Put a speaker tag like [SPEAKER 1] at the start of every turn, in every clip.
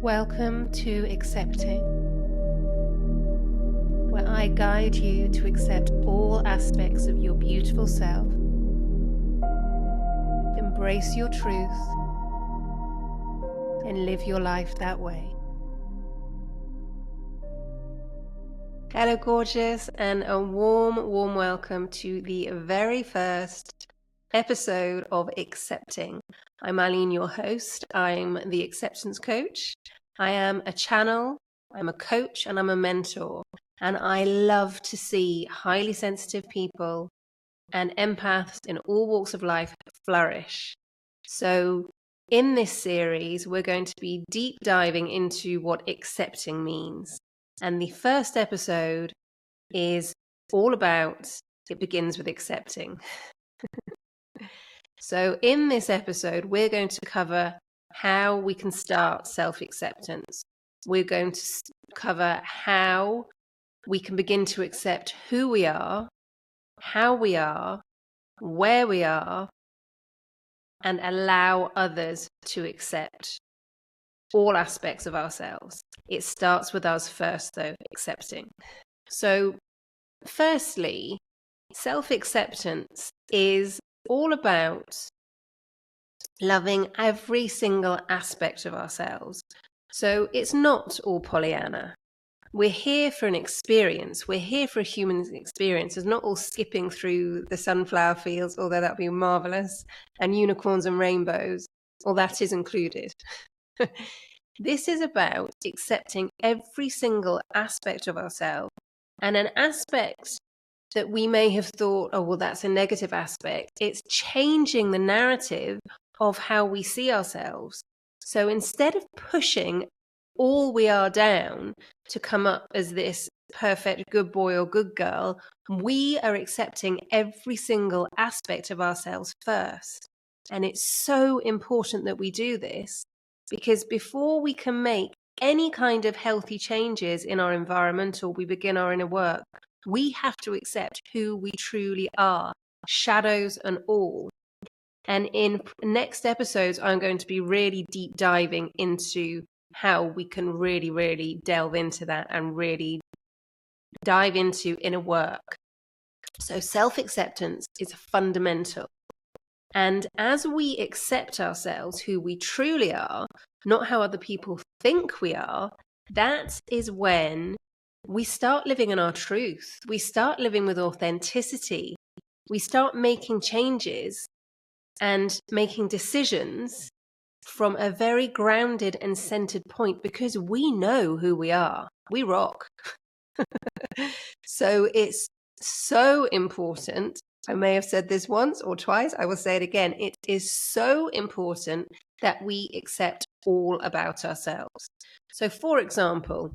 [SPEAKER 1] Welcome to Accepting, where I guide you to accept all aspects of your beautiful self, embrace your truth, and live your life that way. Hello, gorgeous, and a warm welcome to the very first episode of Accepting. I'm Aline, your host. I'm the acceptance coach. I am a channel, I'm a coach, and I'm a mentor. And I love to see highly sensitive people and empaths in all walks of life flourish. So in this series, we're going to be deep diving into what accepting means. And the first episode is all about it begins with accepting. So in this episode, we're going to cover how we can start self-acceptance. We're going to cover how we can begin to accept who we are, how we are, where we are, and allow others to accept all aspects of ourselves. It starts with us first, though, accepting. So, firstly, self-acceptance is all about loving every single aspect of ourselves. So it's not all Pollyanna. We're here for an experience. We're here for a human experience. It's not all skipping through the sunflower fields, although that would be marvelous, and unicorns and rainbows, all that is included. This is about accepting every single aspect of ourselves, and an aspect that we may have thought, oh, well, that's a negative aspect. It's changing the narrative of how we see ourselves. So instead of pushing all we are down to come up as this perfect good boy or good girl, we are accepting every single aspect of ourselves first. And it's so important that we do this, because before we can make any kind of healthy changes in our environment or we begin our inner work, we have to accept who we truly are, shadows and all. And in next episodes, I'm going to be really deep diving into how we can really delve into that and really dive into inner work. So self-acceptance is fundamental. And as we accept ourselves, who we truly are, not how other people think we are, that is when we start living in our truth. We start living with authenticity. We start making changes and making decisions from a very grounded and centered point, because we know who we are. We rock. So it's so important. I may have said this once or twice. I will say it again. It is so important that we accept all about ourselves. So, for example,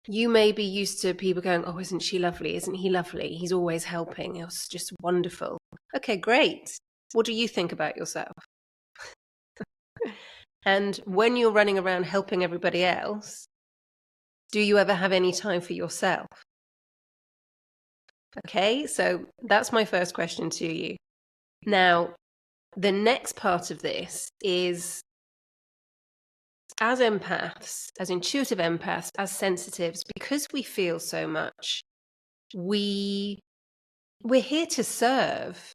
[SPEAKER 1] you may be used to people going, oh, isn't she lovely? Isn't he lovely? He's always helping. It's just wonderful. Okay, great. What do you think about yourself? And when you're running around helping everybody else, do you ever have any time for yourself? Okay, so that's my first question to you. Now, the next part of this is, as empaths, as intuitive empaths, as sensitives, because we feel so much, we're here to serve.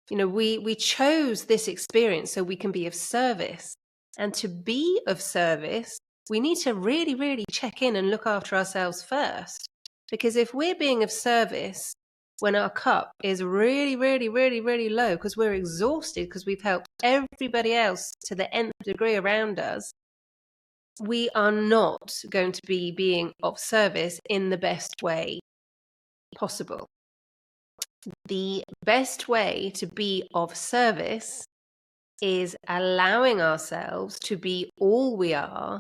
[SPEAKER 1] You know, we chose this experience so we can be of service. And to be of service, we need to really check in and look after ourselves first. Because if we're being of service when our cup is really low, because we're exhausted, because we've helped everybody else to the nth degree around us, we are not going to be being of service in the best way possible. The best way to be of service is allowing ourselves to be all we are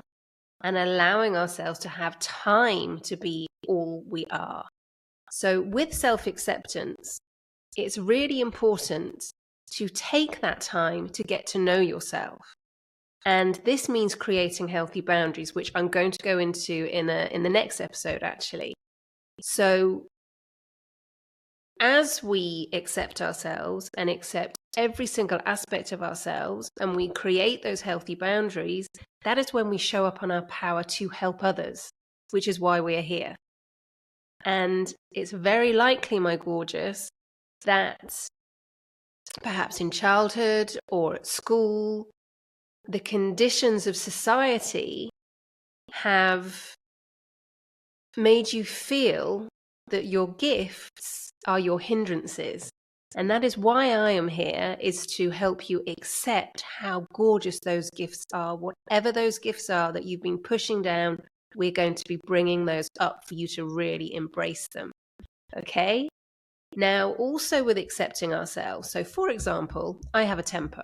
[SPEAKER 1] and allowing ourselves to have time to be all we are. So with self-acceptance, it's really important to take that time to get to know yourself. And this means creating healthy boundaries, which I'm going to go into in the next episode, actually. So as we accept ourselves and accept every single aspect of ourselves and we create those healthy boundaries, that is when we show up on our power to help others, which is why we are here. And it's very likely, my gorgeous, that perhaps in childhood or at school, the conditions of society have made you feel that your gifts are your hindrances. And that is why I am here, is to help you accept how gorgeous those gifts are. Whatever those gifts are that you've been pushing down, we're going to be bringing those up for you to really embrace them. Okay? Now, also with accepting ourselves. So, for example, I have a temper.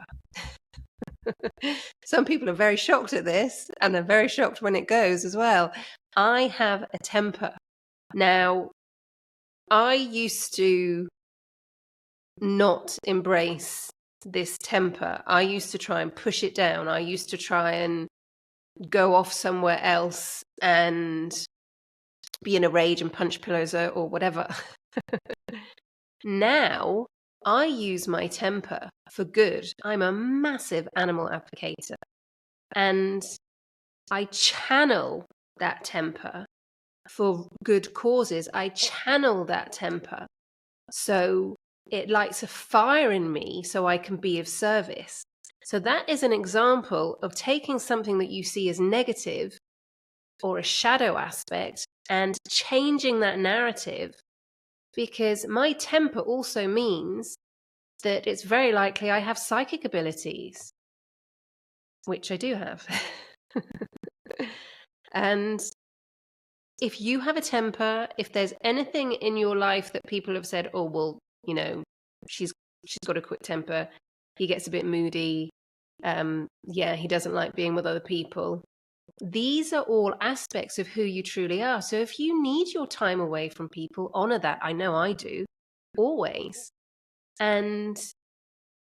[SPEAKER 1] Some people are very shocked at this, and they're very shocked when it goes as well. I have a temper. Now, I used to not embrace this temper. I used to try and push it down. I used to try and go off somewhere else and be in a rage and punch pillows or whatever. Now, I use my temper for good. I'm a massive animal advocator. And I channel that temper for good causes. I channel that temper so it lights a fire in me so I can be of service. So that is an example of taking something that you see as negative or a shadow aspect and changing that narrative, because my temper also means that it's very likely I have psychic abilities, which I do have. And if you have a temper, if there's anything in your life that people have said, oh, well, you know, she's got a quick temper, he gets a bit moody, he doesn't like being with other people. These are all aspects of who you truly are. So if you need your time away from people, honor that. I know I do, always. And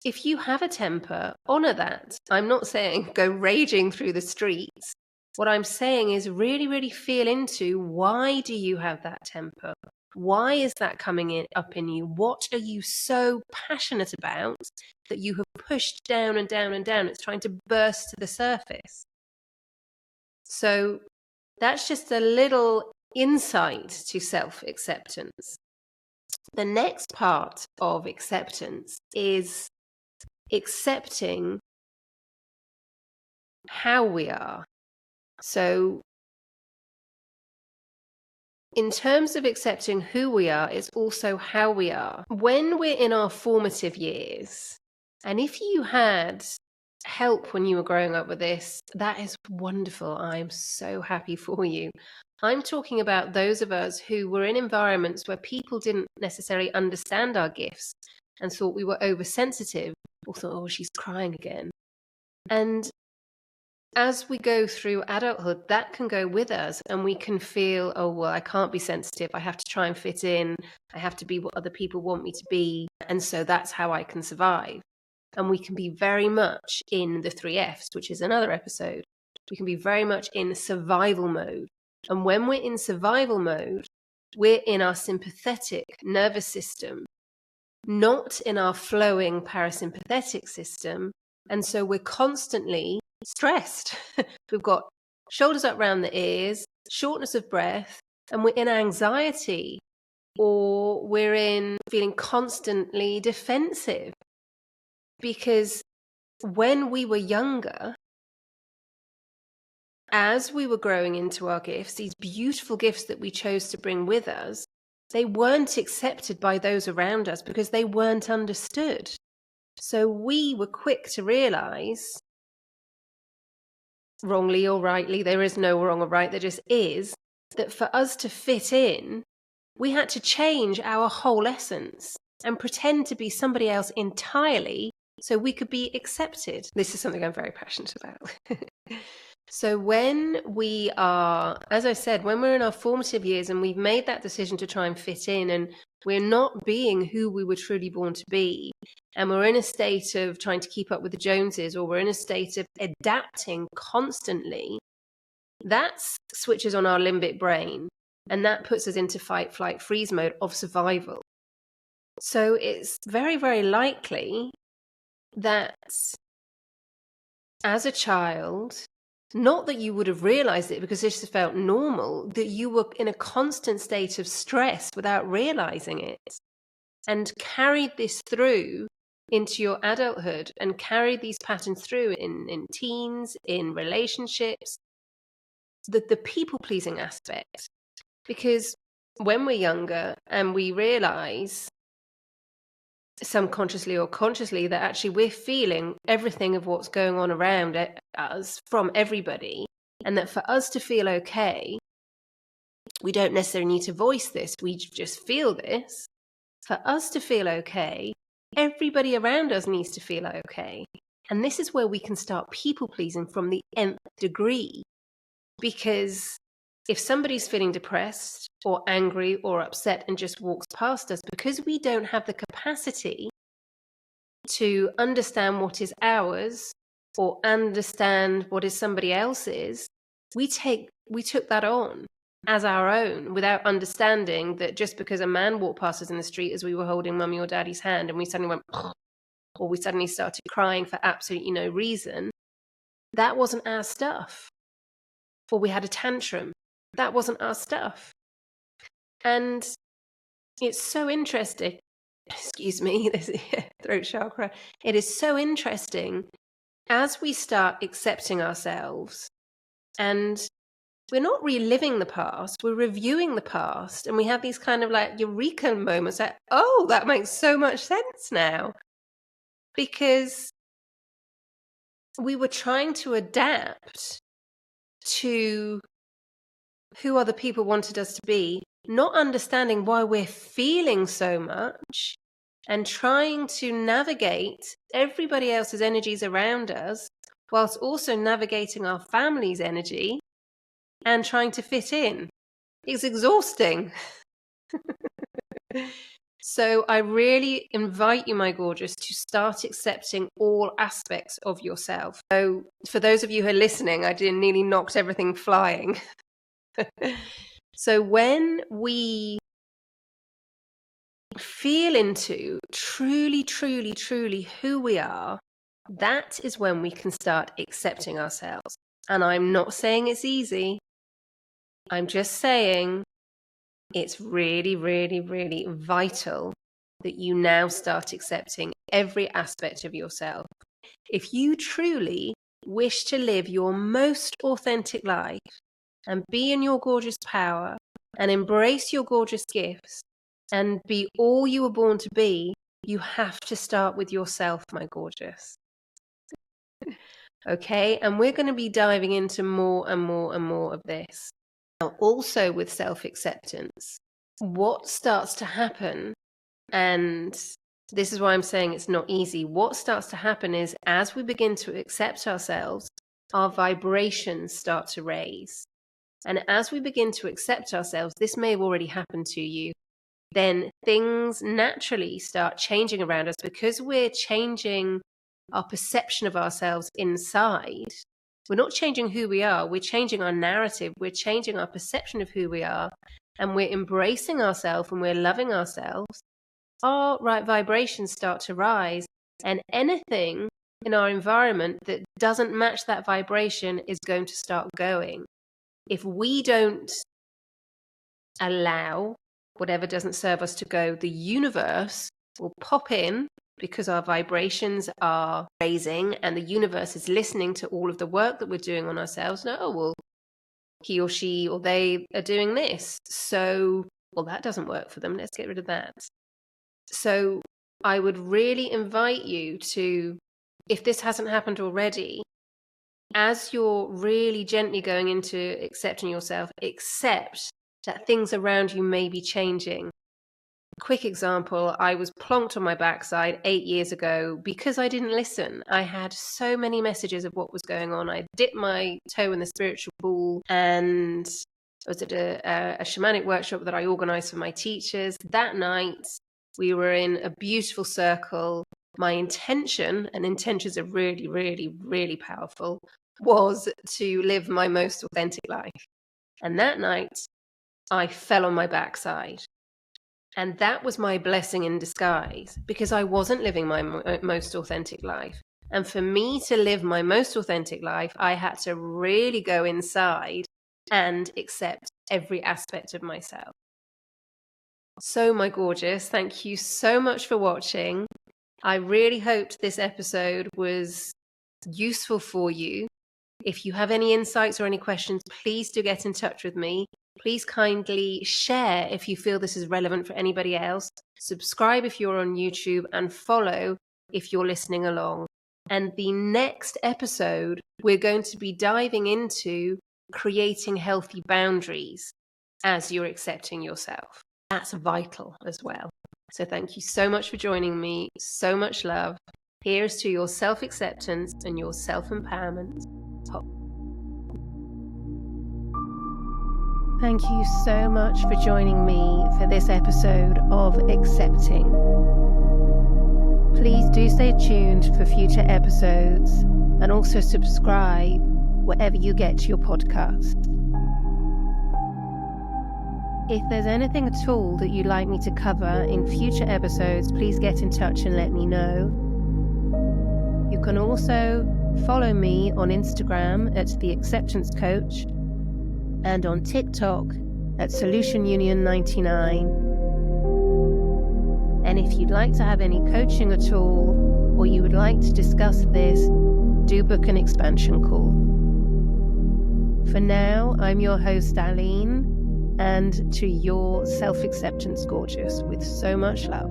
[SPEAKER 1] if you have a temper, honor that. I'm not saying go raging through the streets. What I'm saying is really, really feel into, why do you have that temper? Why is that coming up in you? What are you so passionate about that you have pushed down and down and down? It's trying to burst to the surface. So that's just a little insight to self-acceptance. The next part of acceptance is accepting how we are. So in terms of accepting who we are, it's also how we are. When we're in our formative years, and if you had help when you were growing up with this, that is wonderful. I'm so happy for you. I'm talking about those of us who were in environments where people didn't necessarily understand our gifts and thought we were oversensitive, or thought, oh, she's crying again. And as we go through adulthood, that can go with us, and we can feel, oh, well, I can't be sensitive. I have to try and fit in. I have to be what other people want me to be. And so that's how I can survive. And we can be very much in the 3Fs, which is another episode. We can be very much in survival mode. And when we're in survival mode, we're in our sympathetic nervous system, not in our flowing parasympathetic system. And so we're constantly stressed. We've got shoulders up round the ears, shortness of breath, and we're in anxiety, or we're in feeling constantly defensive. Because when we were younger, as we were growing into our gifts, these beautiful gifts that we chose to bring with us, they weren't accepted by those around us because they weren't understood. So we were quick to realize, wrongly or rightly, there is no wrong or right, there just is, that for us to fit in, we had to change our whole essence and pretend to be somebody else entirely so we could be accepted. This is something I'm very passionate about. So when we are, as I said, when we're in our formative years and we've made that decision to try and fit in, and we're not being who we were truly born to be, and we're in a state of trying to keep up with the Joneses, or we're in a state of adapting constantly, that switches on our limbic brain, and that puts us into fight, flight, freeze mode of survival. So it's very, very likely that as a child, not that you would have realized it because this felt normal, that you were in a constant state of stress without realizing it, and carried this through into your adulthood, and carried these patterns through in teens, in relationships, the people-pleasing aspect. Because when we're younger and we realize, subconsciously or consciously, that actually we're feeling everything of what's going on around us from everybody, and that for us to feel okay, we don't necessarily need to voice this, we just feel this. For us to feel okay, everybody around us needs to feel okay. And this is where we can start people pleasing from the nth degree. Because if somebody's feeling depressed or angry or upset and just walks past us, because we don't have the capacity to understand what is ours or understand what is somebody else's, we took that on as our own without understanding that just because a man walked past us in the street as we were holding mummy or daddy's hand and we suddenly went, or we suddenly started crying for absolutely no reason, that wasn't our stuff. Or we had a tantrum. That wasn't our stuff. And it's so interesting. Excuse me, this throat chakra. It is so interesting as we start accepting ourselves, and we're not reliving the past, we're reviewing the past, and we have these kind of like eureka moments like, oh, that makes so much sense now. Because we were trying to adapt to who other people wanted us to be, not understanding why we're feeling so much, and trying to navigate everybody else's energies around us, whilst also navigating our family's energy and trying to fit in. It's exhausting. So I really invite you, my gorgeous, to start accepting all aspects of yourself. So for those of you who are listening, I nearly knocked everything flying. So when we feel into truly, truly, truly who we are, that is when we can start accepting ourselves. And I'm not saying it's easy. I'm just saying it's really, really, really vital that you now start accepting every aspect of yourself. If you truly wish to live your most authentic life and be in your gorgeous power and embrace your gorgeous gifts and be all you were born to be, you have to start with yourself, my gorgeous. Okay, and we're going to be diving into more and more and more of this. Now, also with self-acceptance, what starts to happen, and this is why I'm saying it's not easy, what starts to happen is as we begin to accept ourselves, our vibrations start to raise. And as we begin to accept ourselves, this may have already happened to you, then things naturally start changing around us because we're changing our perception of ourselves inside. We're not changing who we are, we're changing our narrative, we're changing our perception of who we are, and we're embracing ourselves and we're loving ourselves. Our right vibrations start to rise, and anything in our environment that doesn't match that vibration is going to start going. If we don't allow whatever doesn't serve us to go, the universe will pop in because our vibrations are raising and the universe is listening to all of the work that we're doing on ourselves. No, well, he or she or they are doing this. So, well, that doesn't work for them. Let's get rid of that. So I would really invite you to, if this hasn't happened already, as you're really gently going into accepting yourself, accept that things around you may be changing. Quick example, I was plonked on my backside 8 years ago because I didn't listen. I had so many messages of what was going on. I dipped my toe in the spiritual pool, and I was at a shamanic workshop that I organized for my teachers. That night, we were in a beautiful circle. My intention, and intentions are really, really, really powerful, was to live my most authentic life. And that night, I fell on my backside. And that was my blessing in disguise, because I wasn't living my most authentic life. And for me to live my most authentic life, I had to really go inside and accept every aspect of myself. So, my gorgeous, thank you so much for watching. I really hoped this episode was useful for you. If you have any insights or any questions, please do get in touch with me. Please kindly share if you feel this is relevant for anybody else. Subscribe if you're on YouTube, and follow if you're listening along. And the next episode, we're going to be diving into creating healthy boundaries as you're accepting yourself. That's vital as well. So thank you so much for joining me. So much love. Here's to your self-acceptance and your self-empowerment. Thank you so much for joining me for this episode of Accepting. Please do stay tuned for future episodes, and also subscribe wherever you get your podcasts. If there's anything at all that you'd like me to cover in future episodes, please get in touch and let me know. You can also follow me on Instagram at The Acceptance Coach, and on TikTok at Solution Union 99. And if you'd like to have any coaching at all, or you would like to discuss this, do book an expansion call. For now, I'm your host, Aline, and to your self-acceptance, gorgeous, with so much love.